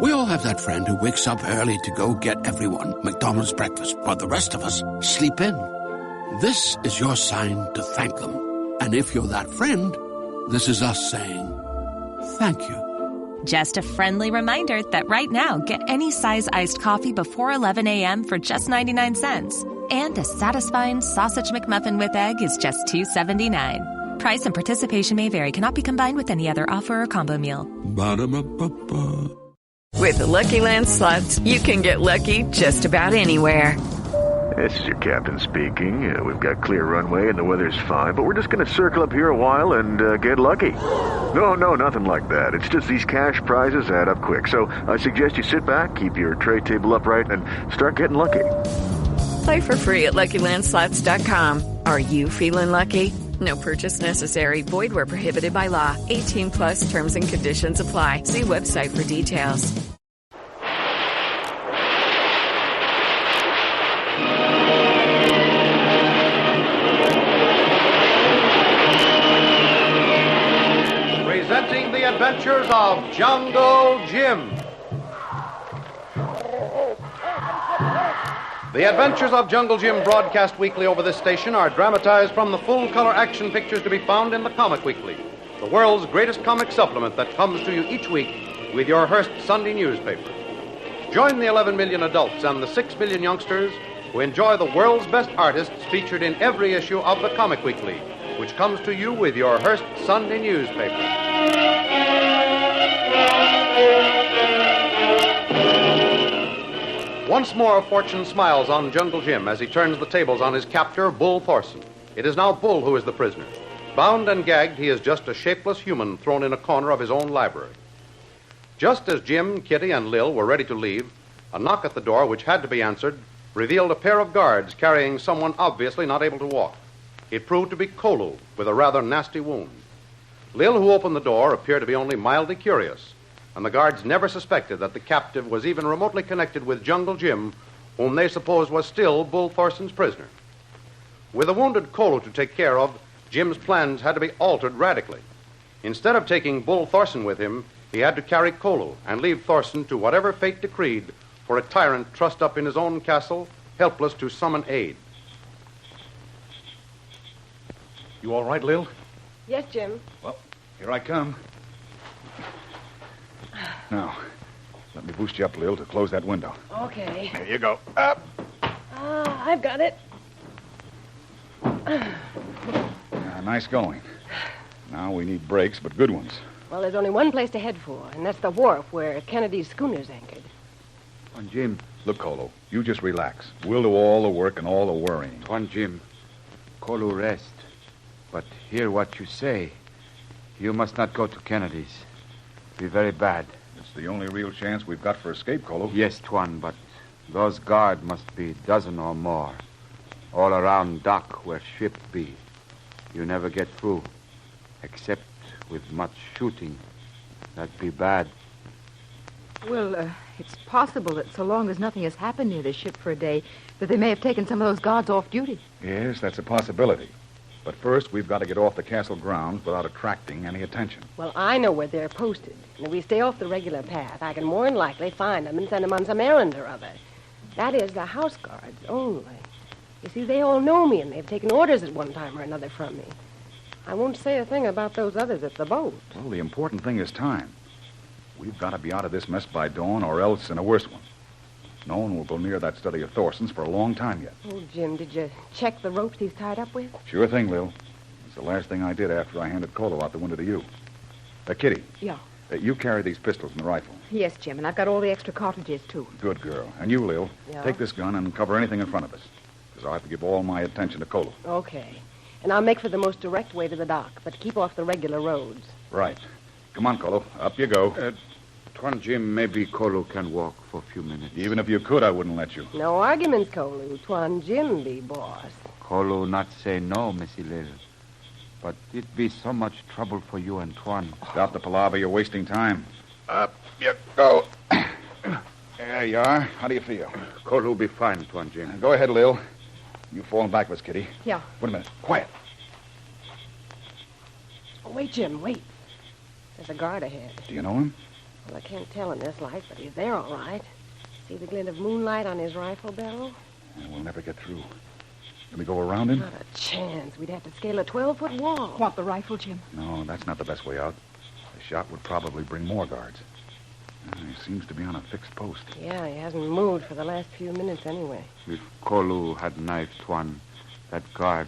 We all have that friend who wakes up early to go get everyone McDonald's breakfast, while the rest of us sleep in. This is your sign to thank them. And if you're that friend, this is us saying thank you. Just a friendly reminder that right now, get any size iced coffee before 11 a.m. for just 99 cents. And a satisfying sausage McMuffin with egg is just $2.79. Price and participation may vary. Cannot be combined with any other offer or combo meal. Ba-da-ba-ba-ba. With the Lucky Land Slots, you can get lucky just about anywhere. This is your captain speaking. We've got clear runway and the weather's fine, but we're just going to circle up here a while and get lucky. No, nothing like that. It's just these cash prizes add up quick. So I suggest you sit back, keep your tray table upright, and start getting lucky. Play for free at LuckyLandSlots.com. Are you feeling lucky? No purchase necessary. Void where prohibited by law. 18 plus terms and conditions apply. See website for details. Presenting the adventures of Jungle Jim. The Adventures of Jungle Jim, broadcast weekly over this station, are dramatized from the full-color action pictures to be found in the Comic Weekly, the world's greatest comic supplement that comes to you each week with your Hearst Sunday newspaper. Join the 11 million adults and the 6 million youngsters who enjoy the world's best artists featured in every issue of the Comic Weekly, which comes to you with your Hearst Sunday newspaper. Once more, fortune smiles on Jungle Jim as he turns the tables on his captor, Bull Thorson. It is now Bull who is the prisoner. Bound and gagged, he is just a shapeless human thrown in a corner of his own library. Just as Jim, Kitty, and Lil were ready to leave, a knock at the door, which had to be answered, revealed a pair of guards carrying someone obviously not able to walk. It proved to be Kolu, with a rather nasty wound. Lil, who opened the door, appeared to be only mildly curious, and the guards never suspected that the captive was even remotely connected with Jungle Jim, whom they supposed was still Bull Thorson's prisoner. With a wounded Kolu to take care of, Jim's plans had to be altered radically. Instead of taking Bull Thorson with him, he had to carry Kolu and leave Thorson to whatever fate decreed for a tyrant trussed up in his own castle, helpless to summon aid. You all right, Lil? Yes, Jim. Well, here I come. Now, let me boost you up, Lil, to close that window. Okay. There you go. Up. I've got it. Nice going. Now we need brakes, but good ones. Well, there's only one place to head for, and that's the wharf where Kennedy's schooner's anchored. Tuan Jim. Look, Kolu, you just relax. We'll do all the work and all the worrying. Tuan Jim, Kolu rest. But hear what you say. You must not go to Kennedy's. Be very bad. It's the only real chance we've got for escape, Kolu. Yes, Tuan, but those guard must be a dozen or more. All around dock where ship be. You never get through. Except with much shooting. That'd be bad. Well, it's possible that so long as nothing has happened near the ship for a day, that they may have taken some of those guards off duty. Yes, that's a possibility. But first, we've got to get off the castle grounds without attracting any attention. Well, I know where they're posted. And if we stay off the regular path, I can more than likely find them and send them on some errand or other. That is, the house guards only. You see, they all know me, and they've taken orders at one time or another from me. I won't say a thing about those others at the boat. Well, the important thing is time. We've got to be out of this mess by dawn, or else in a worse one. No one will go near that study of Thorson's for a long time yet. Oh, Jim, did you check the ropes he's tied up with? Sure thing, Lil. It's the last thing I did after I handed Kolu out the window to you. Kitty. Yeah. You carry these pistols and the rifle. Yes, Jim, and I've got all the extra cartridges, too. Good girl. And you, Lil, take this gun and cover anything in front of us. Because I'll have to give all my attention to Kolu. Okay. And I'll make for the most direct way to the dock, but keep off the regular roads. Right. Come on, Kolu. Up you go. Tuan Jim, maybe Kolu can walk for a few minutes. Even if you could, I wouldn't let you. No arguments, Kolu. Tuan Jim be boss. Kolu not say no, Missy Lil. But it be so much trouble for you and Tuan. Stop the palaver. You're wasting time. Up you go. There you are. How do you feel? Kolu be fine, Tuan Jim. Go ahead, Lil. You falling backwards, Kitty. Yeah. Wait a minute. Quiet. Oh, wait, Jim, wait. There's a guard ahead. Do you know him? Well, I can't tell in this light, but he's there all right. See the glint of moonlight on his rifle barrel? And we'll never get through. Can we go around him? Not a chance. We'd have to scale a 12-foot wall. Want the rifle, Jim? No, that's not the best way out. The shot would probably bring more guards. He seems to be on a fixed post. Yeah, he hasn't moved for the last few minutes anyway. If Kolu had knifed Tuan, that guard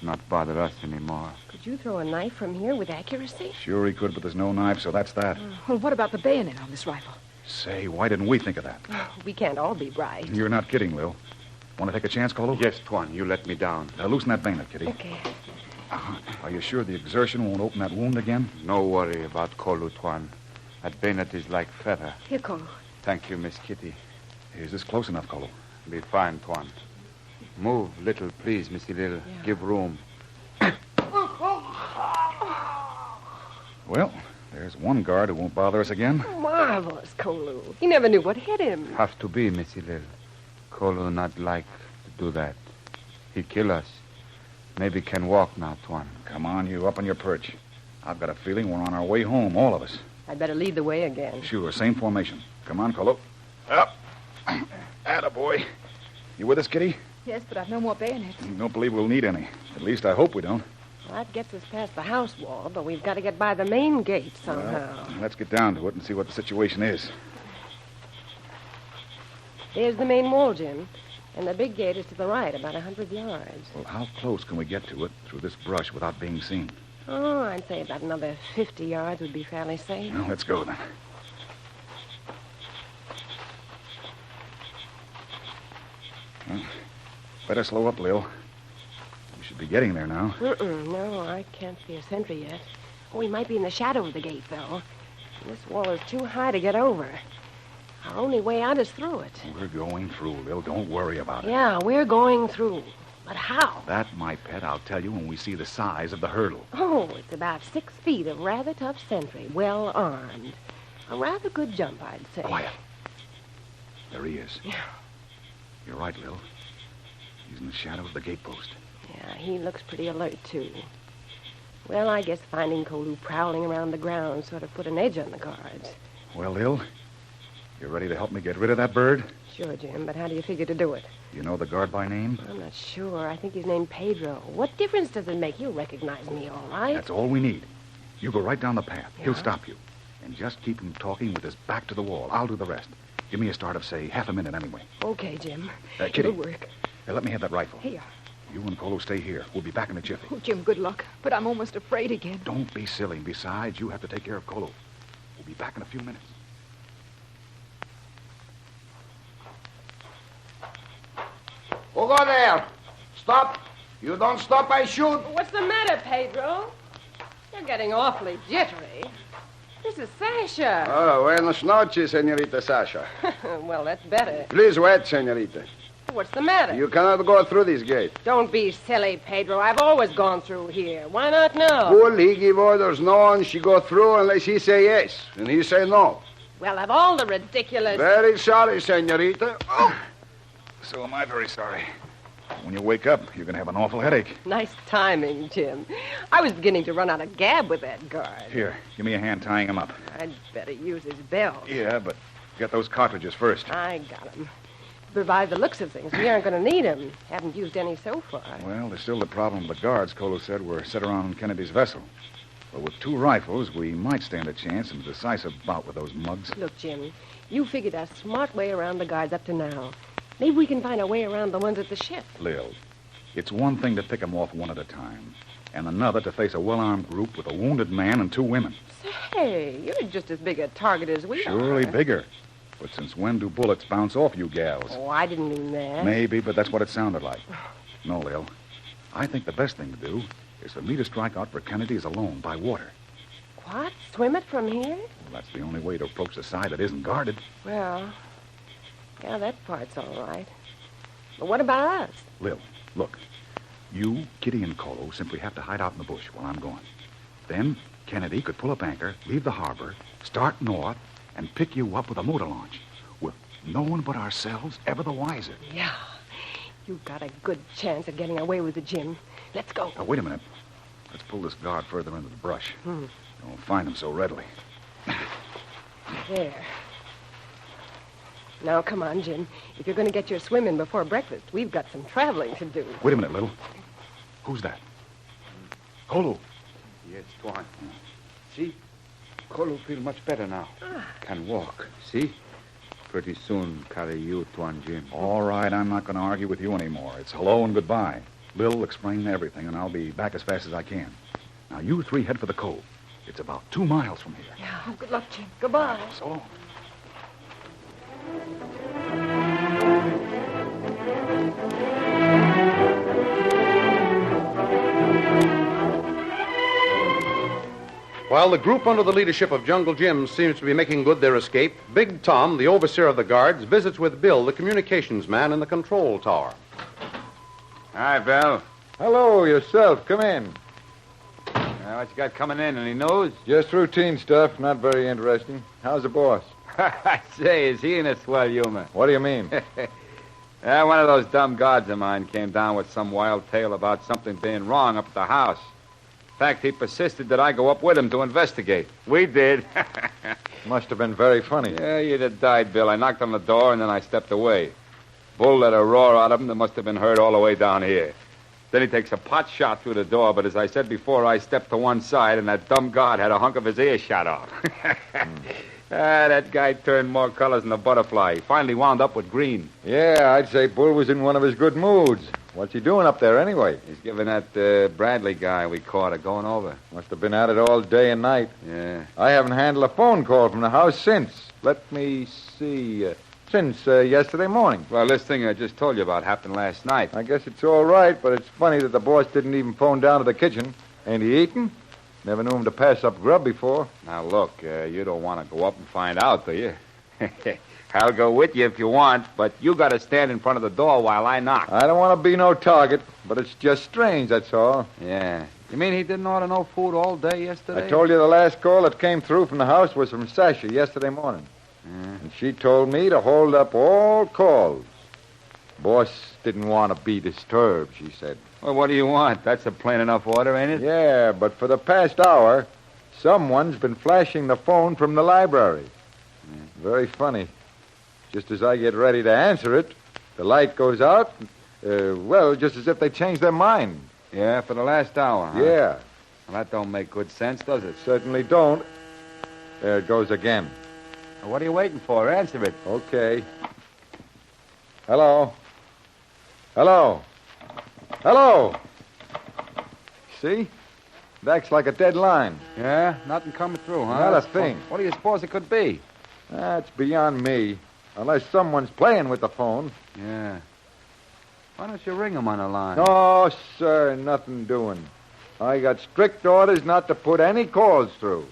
not bother us anymore. Could you throw a knife from here with accuracy? Sure he could, but there's no knife, so that's that. Well, what about the bayonet on this rifle? Say, why didn't we think of that? We can't all be bright. You're not kidding, Lil. Want to take a chance, Kolu? Yes, Tuan, you let me down. Now, loosen that bayonet, Kitty. Okay. Are you sure the exertion won't open that wound again? No worry about Kolu, Tuan. That bayonet is like feather. Here, Kolu. Thank you, Miss Kitty. Is this close enough, Kolu? Be fine, Tuan. Move little, please, Missy Lil. Yeah. Give room. Well, there's one guard who won't bother us again. Marvelous, Kolu. He never knew what hit him. Have to be, Missy Lil. Kolu not like to do that. He kill us. Maybe can walk now, Tuan. Come on, you, up on your perch. I've got a feeling we're on our way home, all of us. I'd better lead the way again. Sure, same formation. Come on, Kolu. Up. Attaboy. You with us, Kitty? Yes, but I've no more bayonets. Don't believe we'll need any. At least I hope we don't. Well, that gets us past the house wall, but we've got to get by the main gate somehow. Well, let's get down to it and see what the situation is. There's the main wall, Jim. And the big gate is to the right, about 100 yards. Well, how close can we get to it through this brush without being seen? Oh, I'd say about another 50 yards would be fairly safe. Well, let's go then. Well, better slow up, Lil. We should be getting there now. No, I can't see a sentry yet. Oh, we might be in the shadow of the gate, though. This wall is too high to get over. Our only way out is through it. We're going through, Lil. Don't worry about it. Yeah, we're going through. But how? That, my pet, I'll tell you when we see the size of the hurdle. Oh, it's about 6 feet of rather tough sentry, well armed. A rather good jump, I'd say. Quiet. There he is. Yeah. You're right, Lil. He's in the shadow of the gatepost. Yeah, he looks pretty alert, too. Well, I guess finding Kolu prowling around the grounds sort of put an edge on the guards. Well, Lil, you ready to help me get rid of that bird? Sure, Jim, but how do you figure to do it? You know the guard by name? I'm not sure. I think he's named Pedro. What difference does it make? He'll recognize me, all right. That's all we need. You go right down the path. Yeah? He'll stop you. And just keep him talking with his back to the wall. I'll do the rest. Give me a start of, say, half a minute anyway. Okay, Jim. Kitty. It'll work. Let me have that rifle. Here. You and Kolu stay here. We'll be back in a jiffy. Oh, Jim, good luck. But I'm almost afraid again. Don't be silly. Besides, you have to take care of Kolu. We'll be back in a few minutes. Who go there? Stop. You don't stop, I shoot. What's the matter, Pedro? You're getting awfully jittery. This is Sasha. Oh, buenas noches, señorita Sasha. Well, that's better. Please wait, señorita. What's the matter? You cannot go through this gate. Don't be silly, Pedro. I've always gone through here. Why not now? Bull, he give orders no one she go through unless he say yes, and he say no. Well, of all the ridiculous... Very sorry, señorita. Oh. So am I very sorry. When you wake up, you're going to have an awful headache. Nice timing, Jim. I was beginning to run out of gab with that guard. Here, give me a hand tying him up. I'd better use his belt. Yeah, but get those cartridges first. I got him. But by the looks of things, we aren't going to need him. Haven't used any so far. Well, there's still the problem the guards, Kolu said, were set around Kennedy's vessel. But with 2 rifles, we might stand a chance in a decisive bout with those mugs. Look, Jim, you figured a smart way around the guards up to now. Maybe we can find a way around the ones at the ship. Lil, it's one thing to pick them off one at a time, and another to face a well-armed group with a wounded man and 2 women. Say, you're just as big a target as we are. Surely bigger. But since when do bullets bounce off you gals? Oh, I didn't mean that. Maybe, but that's what it sounded like. No, Lil. I think the best thing to do is for me to strike out for Kennedy's alone by water. What? Swim it from here? Well, that's the only way to approach the side that isn't guarded. Well, yeah, that part's all right. But what about us? Lil, look. You, Kitty, and Kolu simply have to hide out in the bush while I'm gone. Then Kennedy could pull up anchor, leave the harbor, start north, and pick you up with a motor launch. With no one but ourselves ever the wiser. Yeah. You've got a good chance of getting away with it, Jim. Let's go. Now, wait a minute. Let's pull this guard further into the brush. You won't find him so readily. There. Now, come on, Jim. If you're going to get your swim in before breakfast, we've got some traveling to do. Wait a minute, Lil. Who's that? Kolu. Yes, Tuan. See? Kolu feel much better now. Can walk. See? Pretty soon carry you, Tuan Jim. All right, I'm not going to argue with you anymore. It's hello and goodbye. Lil will explain everything, and I'll be back as fast as I can. Now, you three head for the cove. It's about 2 miles from here. Yeah, good luck, Jim. Goodbye. So long. While the group under the leadership of Jungle Jim seems to be making good their escape, Big Tom, the overseer of the guards, visits with Bill, the communications man, in the control tower. Hi, Bill. Hello, yourself. Come in. What you got coming in? Any news? Just routine stuff. Not very interesting. How's the boss? I say, is he in a swell humor? What do you mean? One of those dumb guards of mine came down with some wild tale about something being wrong up at the house. In fact, he persisted that I go up with him to investigate. We did. Must have been very funny. Yeah, you'd have died, Bill. I knocked on the door, and then I stepped away. Bull let a roar out of him that must have been heard all the way down here. Then he takes a pot shot through the door, but as I said before, I stepped to one side, and that dumb guard had a hunk of his ear shot off. That guy turned more colors than a butterfly. He finally wound up with green. Yeah, I'd say Bull was in one of his good moods. What's he doing up there anyway? He's giving that Bradley guy we caught a going over. Must have been at it all day and night. Yeah. I haven't handled a phone call from the house since. Let me see. Since yesterday morning. Well, this thing I just told you about happened last night. I guess it's all right, but it's funny that the boss didn't even phone down to the kitchen. Ain't he eating? Never knew him to pass up grub before. Now, look, you don't want to go up and find out, do you? I'll go with you if you want, but you got to stand in front of the door while I knock. I don't want to be no target, but it's just strange, that's all. Yeah. You mean he didn't order no food all day yesterday? I told you the last call that came through from the house was from Sasha yesterday morning. And she told me to hold up all calls. Boss didn't want to be disturbed, she said. Well, what do you want? That's a plain enough order, ain't it? Yeah, but for the past hour, someone's been flashing the phone from the library. Very funny. Just as I get ready to answer it, the light goes out. Just as if they changed their mind. Yeah, for the last hour, huh? Yeah. Well, that don't make good sense, does it? Certainly don't. There it goes again. Well, what are you waiting for? Answer it. Okay. Hello? Hello? Hello? See? That's like a dead line. Yeah? Nothing coming through, huh? Not a thing. What do you suppose it could be? That's beyond me. Unless someone's playing with the phone. Yeah. Why don't you ring him on the line? No, sir, nothing doing. I got strict orders not to put any calls through.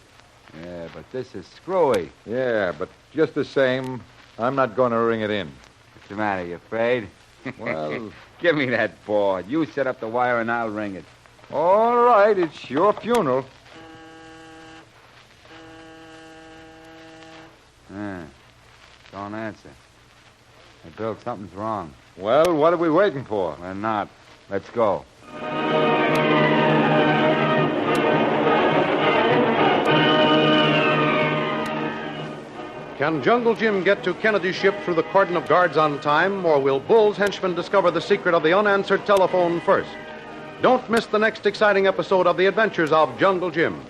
Yeah, but this is screwy. Yeah, but just the same, I'm not going to ring it in. What's the matter? You afraid? Well... Give me that board. You set up the wire and I'll ring it. All right, it's your funeral. Don't answer. Hey, Bill, something's wrong. Well, what are we waiting for? We're not. Let's go. Can Jungle Jim get to Kennedy's ship through the cordon of guards on time, or will Bull's henchmen discover the secret of the unanswered telephone first? Don't miss the next exciting episode of The Adventures of Jungle Jim.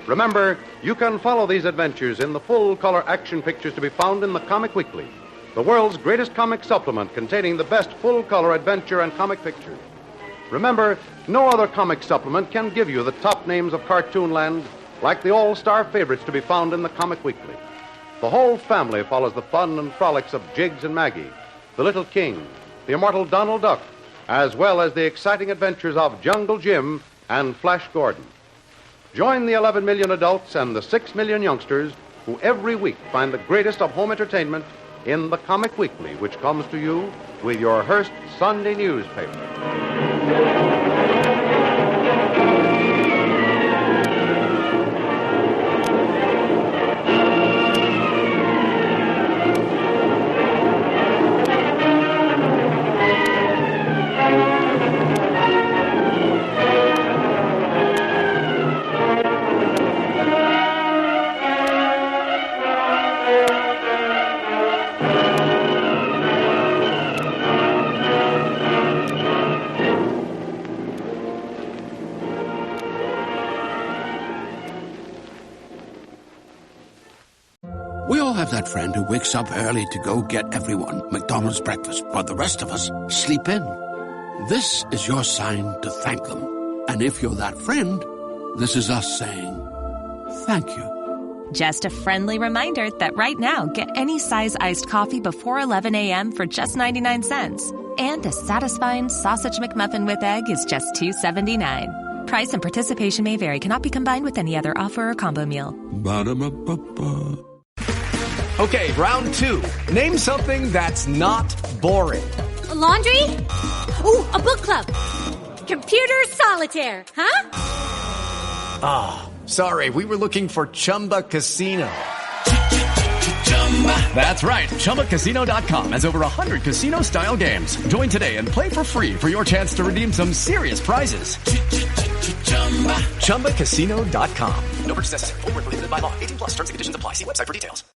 Remember, you can follow these adventures in the full-color action pictures to be found in the Comic Weekly, the world's greatest comic supplement containing the best full-color adventure and comic pictures. Remember, no other comic supplement can give you the top names of cartoonland like the all-star favorites to be found in the Comic Weekly. The whole family follows the fun and frolics of Jiggs and Maggie, the Little King, the immortal Donald Duck, as well as the exciting adventures of Jungle Jim and Flash Gordon. Join the 11 million adults and the 6 million youngsters who every week find the greatest of home entertainment in the Comic Weekly, which comes to you with your Hearst Sunday newspaper. have that friend who wakes up early to go get everyone McDonald's breakfast while the rest of us sleep in. This is your sign to thank them. And if you're that friend, this is us saying thank you. Just a friendly reminder that right now, get any size iced coffee before 11 a.m. for just 99 cents. And a satisfying sausage McMuffin with egg is just $2.79. Price and participation may vary. Cannot be combined with any other offer or combo meal. Ba-da-ba-ba-ba. Okay, round two. Name something that's not boring. A laundry? Ooh, a book club. Computer solitaire, huh? Ah, sorry, we were looking for Chumba Casino. That's right, ChumbaCasino.com has over 100 casino-style games. Join today and play for free for your chance to redeem some serious prizes. ChumbaCasino.com. No purchase necessary. Void where prohibited by law. 18+ terms and conditions apply. See website for details.